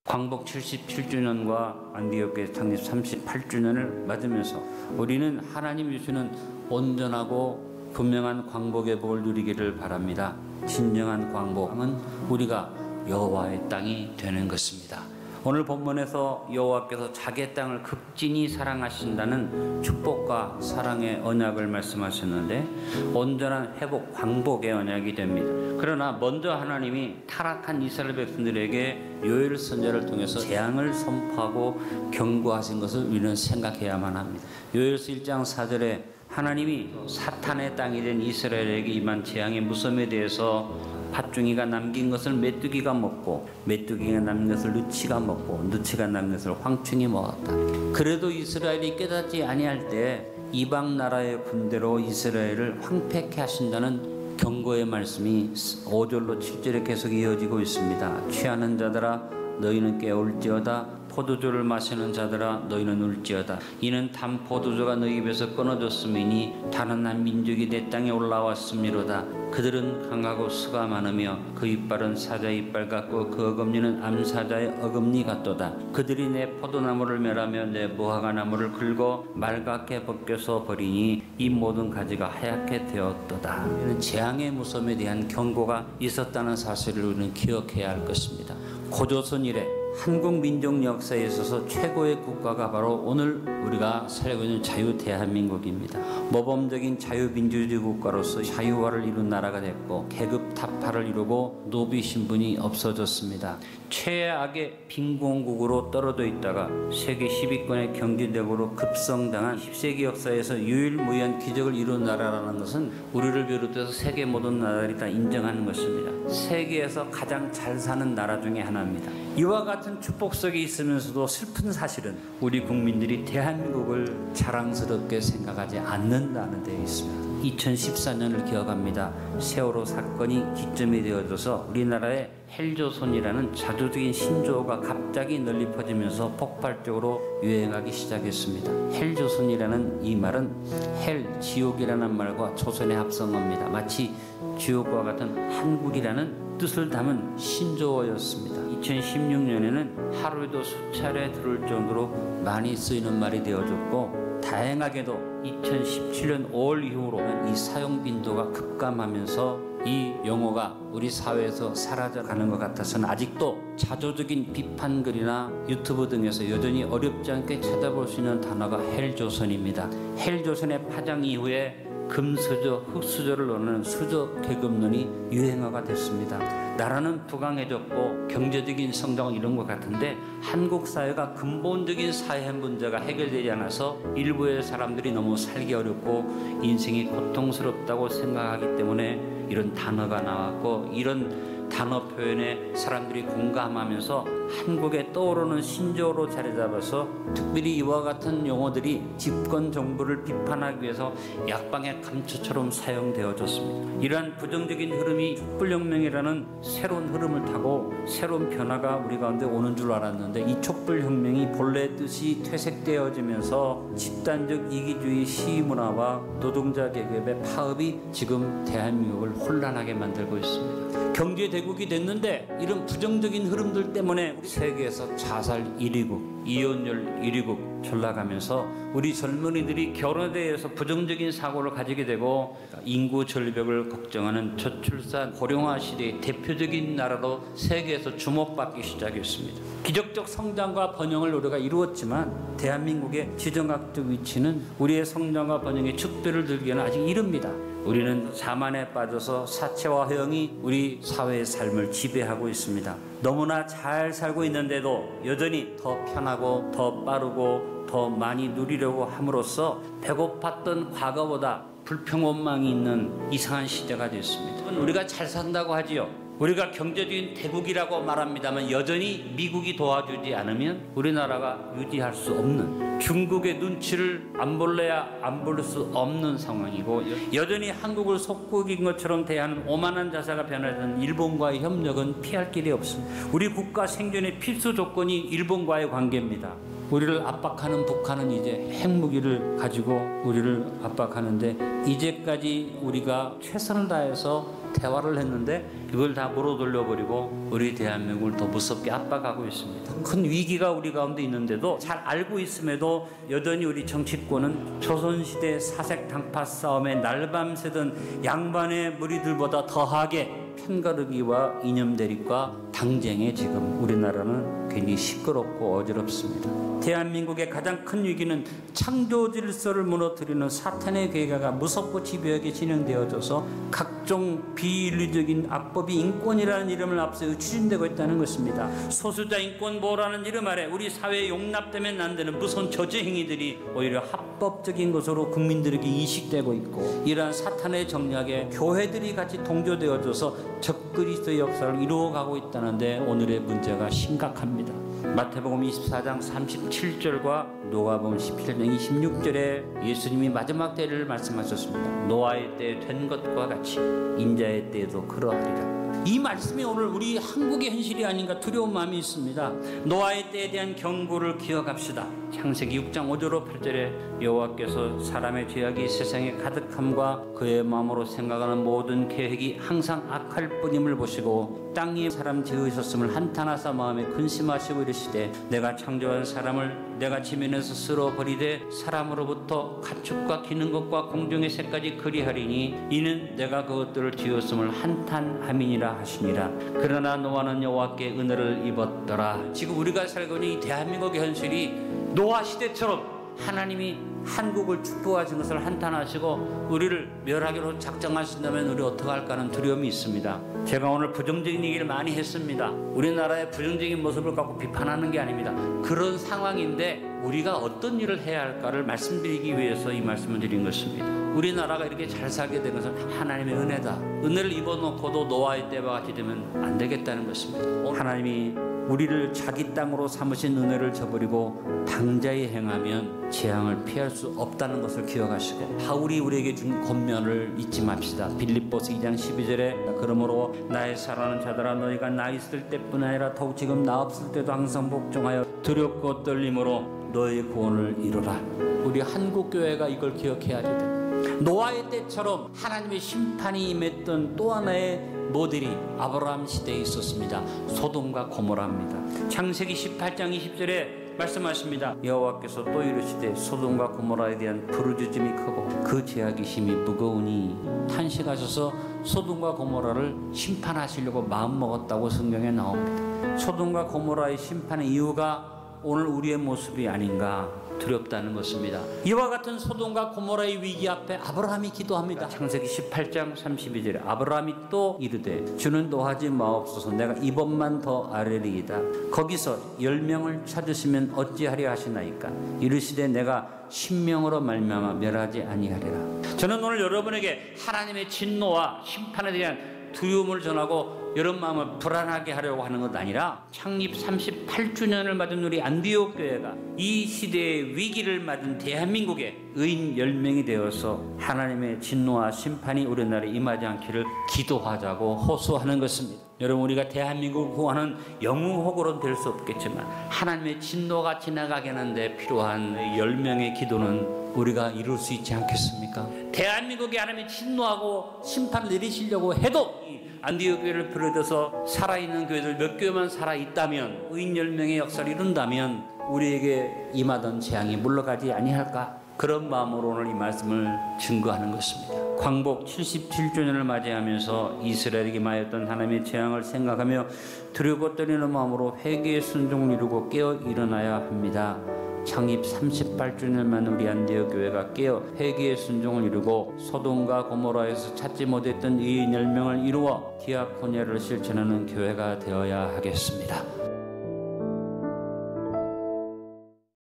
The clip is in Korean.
광복 77주년과 안디옥교회 창립 38주년을 맞으면서 우리는 하나님 주시는 온전하고 분명한 광복의 복을 누리기를 바랍니다. 진정한 광복은 우리가 여호와의 땅이 되는 것입니다. 오늘 본문에서 여호와께서 자기의 땅을 극진히 사랑하신다는 축복과 사랑의 언약을 말씀하셨는데 온전한 회복, 광복의 언약이 됩니다. 그러나 먼저 하나님이 타락한 이스라엘 백성들에게 요엘 선지자를 통해서 재앙을 선포하고 경고하신 것을 우리는 생각해야만 합니다. 요엘서 1장 4절에 하나님이 사탄의 땅이 된 이스라엘에게 임한 재앙의 무섬에 대해서 팥중이가 남긴 것을 메뚜기가 먹고 메뚜기가 남긴 것을 느치가 먹고 느치가 남긴 것을 황충이 먹었다. 그래도 이스라엘이 깨닫지 아니할 때 이방 나라의 군대로 이스라엘을 황폐케 하신다는 경고의 말씀이 5절로 7절에 계속 이어지고 있습니다. 취하는 자들아 너희는 깨울지어다. 포도주를 마시는 자들아 너희는 울지어다. 이는 단 포도주가 너희 입에서 끊어졌음이니 다른 한 민족이 내 땅에 올라왔음이로다. 그들은 강하고 수가 많으며 그 이빨은 사자의 이빨 같고 그 어금니는 암사자의 어금니 같도다. 그들이 내 포도나무를 멸하며 내 무화과 나무를 긁어 말갛게 벗겨서 버리니 이 모든 가지가 하얗게 되었도다. 이는 재앙의 무섬에 대한 경고가 있었다는 사실을 우리는 기억해야 할 것입니다. 고조선 이래 한국 민족 역사에 있어서 최고의 국가가 바로 오늘 우리가 살고 있는 자유 대한민국입니다. 모범적인 자유민주주의 국가로서 자유화를 이룬 나라가 됐고 계급 타파를 이루고 노비 신분이 없어졌습니다. 최악의 빈곤국으로 떨어져 있다가 세계 10위권의 경제력으로 급성장한 10세기 역사에서 유일무이한 기적을 이룬 나라라는 것은 우리를 비롯해서 세계 모든 나라들이 다 인정하는 것입니다. 세계에서 가장 잘 사는 나라 중에 하나입니다. 이와 같은 축복 속에 있으면서도 슬픈 사실은 우리 국민들이 대한민국을 자랑스럽게 생각하지 않는다는 데 있습니다. 2014년을 기억합니다. 세월호 사건이 기점이 되어져서 우리나라의 헬조선이라는 자조적인 신조어가 갑자기 널리 퍼지면서 폭발적으로 유행하기 시작했습니다. 헬조선이라는 이 말은 헬, 지옥이라는 말과 조선의 합성어입니다. 마치 지옥과 같은 한국이라는 뜻을 담은 신조어였습니다. 2016년에는 하루에도 수차례 들을 정도로 많이 쓰이는 말이 되어졌고 다행하게도 2017년 5월 이후로는 이 사용 빈도가 급감하면서 이 용어가 우리 사회에서 사라져가는 것 같아서는 아직도 자조적인 비판글이나 유튜브 등에서 여전히 어렵지 않게 찾아볼 수 있는 단어가 헬조선입니다. 헬조선의 파장 이후에 금수저, 흑수저를 논하는 수저 계급론이 유행어가 됐습니다. 나라는 부강해졌고 경제적인 성장은 이런 것 같은데 한국 사회가 근본적인 사회 문제가 해결되지 않아서 일부의 사람들이 너무 살기 어렵고 인생이 고통스럽다고 생각하기 때문에 이런 단어가 나왔고 이런 단어 표현에 사람들이 공감하면서 한국에 떠오르는 신조어로 자리 잡아서 특별히 이와 같은 용어들이 집권 정부를 비판하기 위해서 약방의 감초처럼 사용되어졌습니다. 이러한 부정적인 흐름이 촛불혁명이라는 새로운 흐름을 타고 새로운 변화가 우리 가운데 오는 줄 알았는데 이 촛불혁명이 본래 뜻이 퇴색되어지면서 집단적 이기주의 시위문화와 노동자 계급의 파업이 지금 대한민국을 혼란하게 만들고 있습니다. 경제 대국이 됐는데 이런 부정적인 흐름들 때문에 우리 세계에서 자살 1위국, 이혼율 1위국 올라가면서 우리 젊은이들이 결혼에 대해서 부정적인 사고를 가지게 되고 인구 절벽을 걱정하는 저출산 고령화 시대의 대표적인 나라로 세계에서 주목받기 시작했습니다. 기적적 성장과 번영을 우리가 이루었지만 대한민국의 지정학적 위치는 우리의 성장과 번영의 축배를 들기에는 아직 이릅니다. 우리는 자만에 빠져서 사체와 허영이 우리 사회의 삶을 지배하고 있습니다. 너무나 잘 살고 있는데도 여전히 더 편하고 더 빠르고 더 많이 누리려고 함으로써 배고팠던 과거보다 불평원망이 있는 이상한 시대가 됐습니다. 우리가 잘 산다고 하지요. 우리가 경제적인 대국이라고 말합니다만 여전히 미국이 도와주지 않으면 우리나라가 유지할 수 없는 중국의 눈치를 안 볼래야 안 볼 수 없는 상황이고 여전히 한국을 속국인 것처럼 대하는 오만한 자세가 변화된 일본과의 협력은 피할 길이 없습니다. 우리 국가 생존의 필수 조건이 일본과의 관계입니다. 우리를 압박하는 북한은 이제 핵무기를 가지고 우리를 압박하는데 이제까지 우리가 최선을 다해서 대화를 했는데 이걸 다 물어 돌려버리고 우리 대한민국을 더 무섭게 압박하고 있습니다. 큰 위기가 우리 가운데 있는데도 잘 알고 있음에도 여전히 우리 정치권은 조선시대 사색 당파 싸움에 날밤 새던 양반의 무리들보다 더하게 편가르기와 이념 대립과 당쟁에 지금 우리나라는 괜히 시끄럽고 어지럽습니다. 대한민국의 가장 큰 위기는 창조 질서를 무너뜨리는 사탄의 괴계가 무섭고 집요하게 진행되어져서 각종 비윤리적인 악법이 인권이라는 이름을 앞세워 추진되고 있다는 것입니다. 소수자 인권 보호라는 이름 아래 우리 사회에 용납되면 안 되는 무서운 저지 행위들이 오히려 합법적인 것으로 국민들에게 인식되고 있고, 이러한 사탄의 정략에 교회들이 같이 동조되어져서 적그리스도의 역사를 이루어가고 있다는데 오늘의 문제가 심각합니다. 마태복음 24장 37절과 누가복음 17장 26절에 예수님이 마지막 때를 말씀하셨습니다. 노아의 때에 된 것과 같이 인자의 때에도 그러하리라. 이 말씀이 오늘 우리 한국의 현실이 아닌가 두려운 마음이 있습니다. 노아의 때에 대한 경고를 기억합시다. 창세기 6장 5절로 8절에 여호와께서 사람의 죄악이 세상에 가득함과 그의 마음으로 생각하는 모든 계획이 항상 악할 뿐임을 보시고 땅 위에 사람 지으셨음을 한탄하사 마음에 근심하시고 이르시되 내가 창조한 사람을 내가 지면에서 쓸어버리되 사람으로부터 가축과 기는 것과 공중의 새까지 그리하리니 이는 내가 그것들을 지었음을 한탄함이니라 하시니라. 그러나 노아는 여호와께 은혜를 입었더라. 지금 우리가 살고 있는 이 대한민국의 현실이 노아 시대처럼 하나님이 한국을 축복하신 것을 한탄하시고 우리를 멸하기로 작정하신다면 우리 어떻게 할까 하는 두려움이 있습니다. 제가 오늘 부정적인 얘기를 많이 했습니다. 우리나라의 부정적인 모습을 갖고 비판하는 게 아닙니다. 그런 상황인데 우리가 어떤 일을 해야 할까를 말씀드리기 위해서 이 말씀을 드린 것입니다. 우리나라가 이렇게 잘 살게 된 것은 하나님의 은혜다. 은혜를 입어놓고도 노아의 때와 같이 되면 안 되겠다는 것입니다. 하나님이 우리를 자기 땅으로 삼으신 은혜를 저버리고 당자에 행하면 재앙을 피할 수 없다는 것을 기억하시고 바울이 우리에게 준 권면을 잊지 맙시다. 빌립보서 2장 12절에 그러므로 나의 사랑하는 자들아 너희가 나 있을 때뿐 아니라 더욱 지금 나 없을 때도 항상 복종하여 두렵고 떨림으로 너의 구원을 이루라. 우리 한국교회가 이걸 기억해야 됩니다. 노아의 때처럼 하나님의 심판이 임했던 또 하나의 모델이 아브라함 시대에 있었습니다. 소돔과 고모라입니다. 창세기 18장 20절에 말씀하십니다. 여호와께서 또 이르시되 소돔과 고모라에 대한 부르짖음이 크고 그 죄악이 심히 무거우니 탄식하셔서 소돔과 고모라를 심판하시려고 마음먹었다고 성경에 나옵니다. 소돔과 고모라의 심판의 이유가 오늘 우리의 모습이 아닌가 두렵다는 것입니다. 이와 같은 소돔과 고모라의 위기 앞에 아브라함이 기도합니다. 창세기 18장 32절에 아브라함이 또 이르되 주는 노하지 마옵소서 내가 이번만 더 아뢰리이다. 거기서 10명을 찾으시면 어찌하려 하시나이까. 이르시되 내가 10명으로 말미암아 멸하지 아니하리라. 저는 오늘 여러분에게 하나님의 진노와 심판에 대한 두려움을 전하고 여러분 마음을 불안하게 하려고 하는 것 아니라 창립 38주년을 맞은 우리 안디옥 교회가 이 시대의 위기를 맞은 대한민국의 의인 10명이 되어서 하나님의 진노와 심판이 우리나라에 임하지 않기를 기도하자고 호소하는 것입니다. 여러분 우리가 대한민국을 구하는 영웅호구로는 될 수 없겠지만 하나님의 진노가 지나가게 하는데 필요한 10명의 기도는 우리가 이룰 수 있지 않겠습니까? 대한민국에 하나님이 진노하고 심판을 내리시려고 해도 안디옥 교회를 비롯해서 살아있는 교회들 몇 교회만 살아있다면 의인 10명의 역사를 이룬다면 우리에게 임하던 재앙이 물러가지 아니할까? 그런 마음으로 오늘 이 말씀을 증거하는 것입니다. 광복 77주년을 맞이하면서 이스라엘에게 임하였던 하나님의 재앙을 생각하며 두렵고 떨리는 마음으로 회개의 순종을 이루고 깨어 일어나야 합니다. 창립 38주년 만에 우리 안디옥 교회가 깨어 회개의 순종을 이루고 소돔과 고모라에서 찾지 못했던 의인 10명을 이루어 디아코니아를 실천하는 교회가 되어야 하겠습니다.